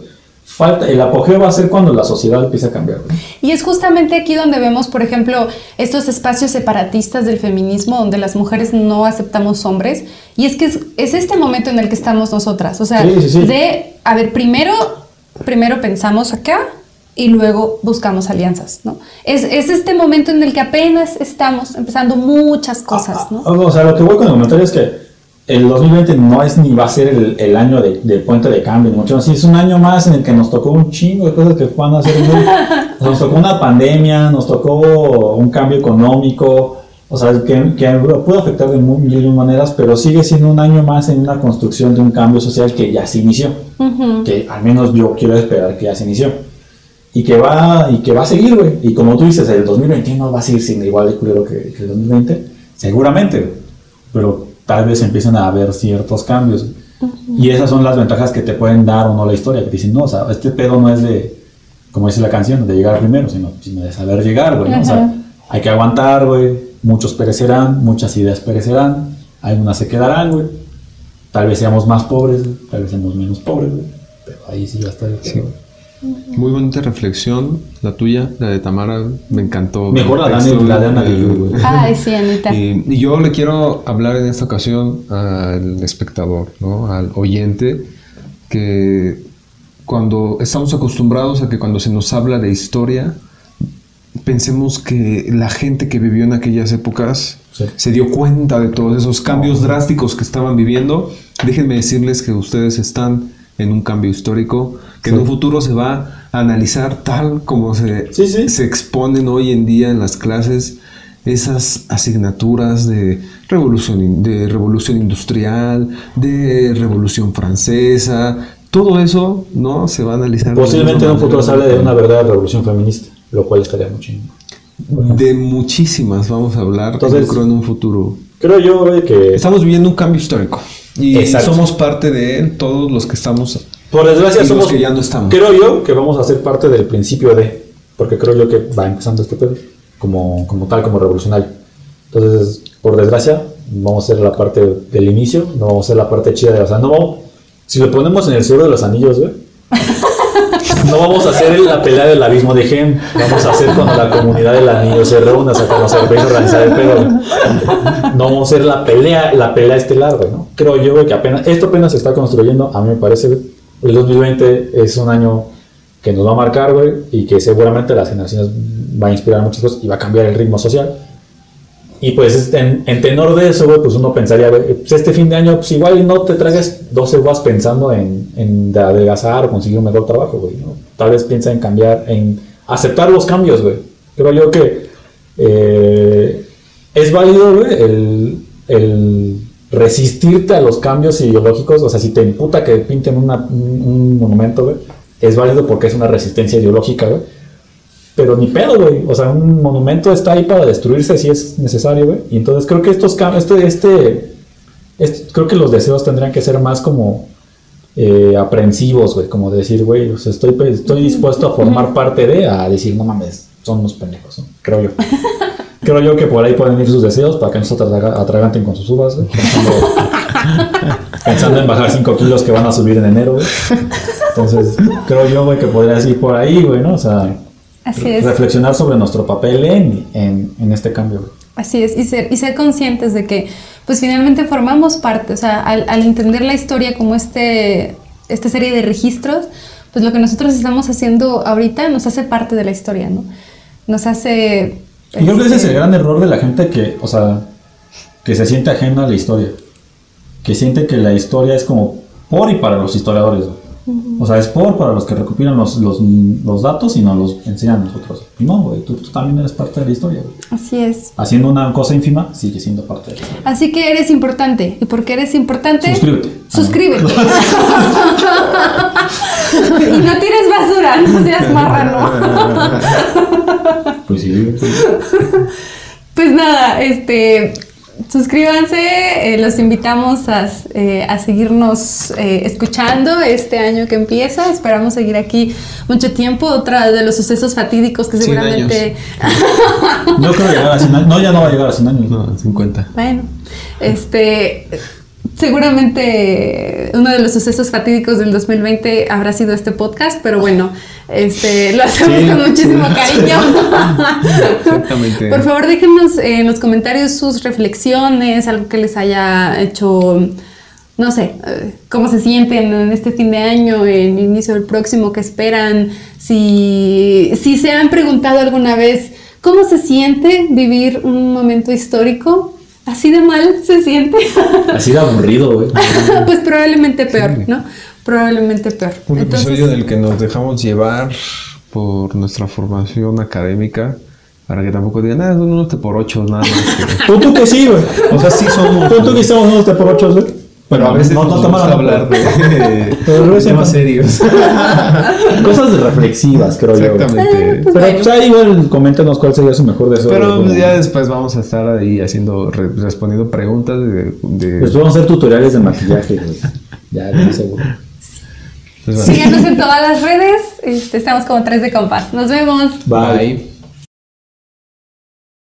el apogeo va a ser cuando la sociedad empiece a cambiar, güey. Y es justamente aquí donde vemos, por ejemplo, estos espacios separatistas del feminismo, donde las mujeres no aceptamos hombres, y es que es este momento en el que estamos nosotras, o sea, sí. a ver, primero pensamos acá, y luego buscamos alianzas, ¿no? Es este momento en el que apenas estamos empezando muchas cosas, ¿no? O sea, lo que voy con el comentario es que el 2020 no es ni va a ser el año de puente de cambio, ni mucho más. Sí, es un año más en el que nos tocó un chingo de cosas que van a ser nos tocó una pandemia, nos tocó un cambio económico, o sea, que puede afectar de mil maneras, pero sigue siendo un año más en una construcción de un cambio social que ya se inició, que al menos yo quiero esperar que ya se inició. Y que va a seguir, güey. Y como tú dices, el 2021 va a seguir siendo igual de culero que el 2020. Seguramente, güey. Pero tal vez empiecen a haber ciertos cambios. Y esas son las ventajas que te pueden dar o no la historia. Que dicen, no, o sea, este pedo no es de, como dice la canción, de llegar primero, sino de saber llegar, güey, ¿no? O sea, hay que aguantar, güey. Muchos perecerán, muchas ideas perecerán. Algunas se quedarán, güey. Tal vez seamos más pobres, tal vez seamos menos pobres, güey. Pero ahí sí va a estar el pedo, güey. Muy bonita reflexión, la tuya, la de Tamara, me encantó. Mejor la de Ana güey. Ay, sí, Anita. Y yo le quiero hablar en esta ocasión al espectador, ¿no? Al oyente, que cuando estamos acostumbrados a que cuando se nos habla de historia, pensemos que la gente que vivió en aquellas épocas se dio cuenta de todos esos cambios drásticos que estaban viviendo. Déjenme decirles que ustedes están en un cambio histórico que en un futuro se va a analizar tal como se exponen hoy en día en las clases, esas asignaturas de revolución industrial, de revolución francesa, todo eso, ¿no? Se va a analizar. Posiblemente en un futuro se hable de una verdadera revolución feminista, lo cual estaría muy chingón. De muchísimas vamos a hablar. Entonces, yo creo en un futuro. Creo yo, güey, que estamos viviendo un cambio histórico. Y exacto, somos parte de él, todos los que estamos. Por desgracia, somos los que ya no estamos. Creo yo que vamos a ser parte del principio de. Porque creo yo que va empezando este pedo como revolucionario. Entonces, por desgracia, vamos a ser la parte del inicio, no vamos a ser la parte chida de. O sea, no vamos. Si lo ponemos en el Señor de los Anillos, güey. No vamos a hacer la pelea del abismo de Gen. Vamos a hacer cuando la comunidad del anillo se reúna, o sea, cuando se empiece a organizar el pedo. No vamos a hacer la pelea estelar, güey, ¿no? Creo yo, güey, que esto apenas se está construyendo. A mí me parece, güey, el 2020 es un año que nos va a marcar, güey, y que seguramente las generaciones va a inspirar muchas cosas y va a cambiar el ritmo social. Y pues en tenor de eso, güey, pues uno pensaría, güey, pues este fin de año, pues igual no te tragues 12 uvas pensando en adelgazar o conseguir un mejor trabajo, güey, ¿no? Tal vez piensa en cambiar, en aceptar los cambios, güey. Creo yo que es válido, güey, el resistirte a los cambios ideológicos. O sea, si te imputa que pinten un monumento, güey, es válido porque es una resistencia ideológica, güey. Pero ni pedo, güey. O sea, un monumento está ahí para destruirse si es necesario, güey. Y entonces creo que estos cambios, creo que los deseos tendrían que ser más como aprensivos, güey. Como decir, güey, o sea, estoy dispuesto a formar parte a decir, no mames, son unos pendejos, ¿no? Creo yo. Creo yo que por ahí pueden ir sus deseos para que no se atraganten con sus uvas, güey. Pensando en bajar 5 kilos que van a subir en enero, güey. Entonces, creo yo, güey, que podrías ir por ahí, güey, ¿no? O sea, reflexionar sobre nuestro papel en este cambio, güey. Así es, y ser conscientes de que, pues finalmente formamos parte, o sea, al entender la historia como esta serie de registros, pues lo que nosotros estamos haciendo ahorita nos hace parte de la historia, ¿no? Nos hace Y creo que ese es el gran error de la gente que, o sea, que se siente ajena a la historia. Que siente que la historia es como por y para los historiadores. O sea, es para los que recopilan los datos y nos los enseñan a nosotros. Y no, güey, tú también eres parte de la historia, güey. Así es. Haciendo una cosa ínfima, sigue siendo parte de la historia. Así que eres importante. ¿Y por qué eres importante? Suscríbete. Suscríbete. Y no tires basura, no seas marrano. Pues sí. Pues nada, suscríbanse, los invitamos a seguirnos escuchando este año que empieza. Esperamos seguir aquí mucho tiempo. Otra de los sucesos fatídicos que 100 seguramente... No creo llegar a 100 años. No, ya no va a llegar a 100 años. No, 50. Bueno, seguramente uno de los sucesos fatídicos del 2020 habrá sido este podcast, pero bueno, lo hacemos con muchísimo cariño. Exactamente. Por favor, déjenos en los comentarios sus reflexiones, algo que les haya hecho, no sé, cómo se sienten en este fin de año, en el inicio del próximo, qué esperan, si se han preguntado alguna vez cómo se siente vivir un momento histórico. ¿Así de mal se siente? Así de aburrido, güey. Pues probablemente peor, ¿no? Probablemente peor. Un Entonces, episodio del que nos dejamos llevar por nuestra formación académica, para que tampoco digan, son unos por 8 nada más. Tú que sí, güey. O sea, sí somos. Tú que estamos unos por 8, güey. Pero a veces no nos toman gusta hablar de temas serios. Cosas reflexivas, creo yo. Exactamente. Pero pues ahí igual coméntanos cuál sería su mejor deseo. Pero pues, ya después vamos a estar ahí respondiendo preguntas Pues vamos a hacer tutoriales de maquillaje, güey. Ya, no seguro. Pues, síganos en todas las redes. Estamos como 3 de Compas. Nos vemos. Bye.